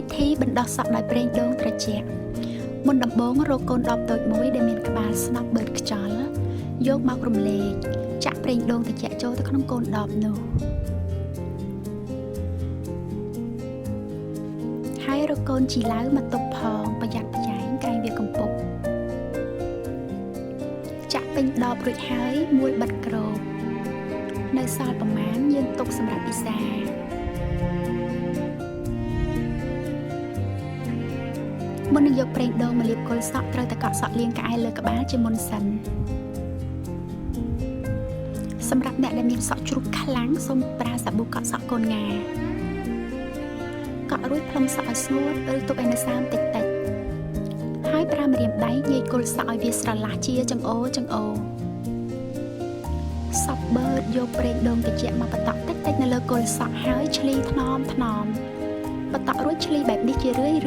ពិធីបណ្ដោះសក់ដោយប្រេងដូងត្រជាក់មុនដំបូងរកកូនដបតូចមួយដែលមានក្បាលស្នប់បឺតខ្យល់យកម្មករំលែកចាក់ប្រេងដូងត្រជាក់ចូលទៅក្នុងកូនដបនោះហើយរកកូនជីឡៅមកទុកផងប្រយ័ត្នប្រយែងក្រែងវាកំពុកចាក់ពេញដបរួចហើយមួយបិទក្របនៅសល់ប្រមាណយើងទុកសម្រាប់ពិសាមុននឹងយកប្រេងដូងមកលាបគល់សក់ត្រូវតែកក់សក់លាងក្អែលលើក្បាលជាមុនសិនសម្រាប់អ្នកដែលមានសក់ជ្រុះខ្លាំងសូមប្រើសាប៊ូកក់សក់កូនងាកក់រួចផ្លុំសក់ឲ្យស្ងួតឬទុកឲ្យនៅសើមតិចតិចហើយប្រើម្រាមដៃញែកគល់សក់ឲ្យវាស្រឡះជាចង្អូសក់បឺតយកប្រេងដូងត្រជាក់មកបតក់តិចតិចនៅលើគល់សក់ហើយឆ្លីថ្នមបតក់រួចឆ្លីបែបនេះជារឿយ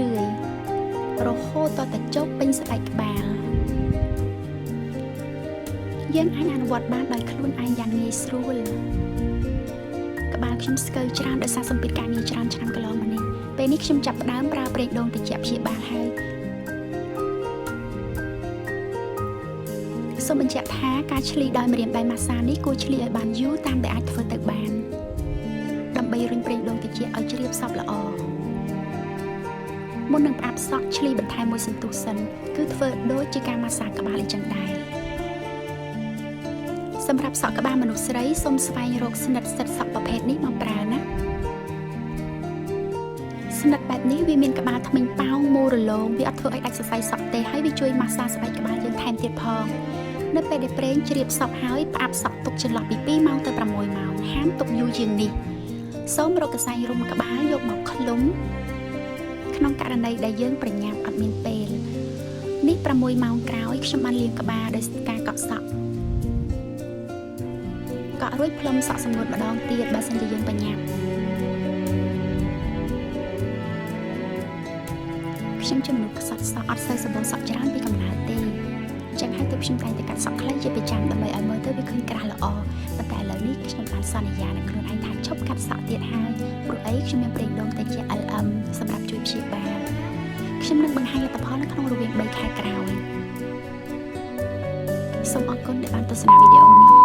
រហូតតតែជោគពេញស្បែកក្បាលយើងអាចអនុវត្តបានដោយខ្លួនឯងយ៉ាងងាយស្រួលក្បាលខ្ញុំស្កើច្រើនដោយសារសម្ពាធការងារច្រើនឆ្នាំកន្លងមកនេះពេលនេះខ្ញុំចាប់ផ្ដើមប្រើប្រេងដូងត្រជាក់ព្យាបាលហើយសូមបញ្ជាក់ថាការឆ្លីដោយម្រាមដៃម៉ាស្សានេះគួរឆ្លីឲ្យបានយូរតាមដែលអាចធ្វើទៅបានដើម្បីរុញប្រេងដូងត្រជាក់ឲ្យជ្រាបសពល្អមុននឹងផ្អាប់សក់ឆ្លីបន្ថែមមួយសន្ទុះសិនគឺធ្វើដូចជាការម៉ាស្សាក្បាលអញ្ចឹងដែរសម្រាប់សក់ក្បាលមនុស្សស្រីសូមស្វែងរកស្និតសិតសក់ប្រភេទនេះមកប្រើណាស្និតបែបនេះវាមានក្បាលធ្មេញប៉ោងមូលរលោងវាអត់ធ្វើឲ្យដាច់សរសៃសក់ទេហើយវាជួយម៉ាស្សាស្បែកក្បាលយើងថែមទៀតផងនៅពេលដែលប្រេងជ្រាបសក់ហើយផ្អាប់សក់ទុកចន្លោះពី2ម៉ោងទៅ6ម៉ោងហាមទុកយូរជាងនេះសូមរកកសែងរុំក្បាលយកមកឃ្លុំក្នុងករណីដែលយើងប្រញាប់អត់មានពេលនេះ6ម៉ោងក្រោយខ្ញុំបានលាងក្បាលដោយការកក់សក់កក់រួចផ្លុំសក់សម្ងួតម្ដងទៀតបើសិនជាយើងប្រញាប់ខ្ញុំជាមនុស្សខ្សត់សក់អត់សូវសម្បូរសក់ច្រើនពីកំណើតទេអញ្ចឹងហើយទើបខ្ញុំតែងតែកាត់សក់ខ្លីជាប្រចាំដើម្បីឲ្យមើលទៅវាឃើញក្រាស់ល្អប៉ុន្តែឥឡូវនេះខ្ញុំបានសន្យានឹងខ្លួនឯងថាឈប់កាត់សក់ទៀតហើយព្រោះអីខ្ញុំមានប្រេងដូងត្រជាក់ LM សម្រាប់ជួយព្យាបាលខ្ញុំនឹងបង្ហាញលទ្ធផលនៅក្នុងរយៈ3ខែក្រោយសូមអរគុណដែលបានទស្សនាវីដេអូនេះ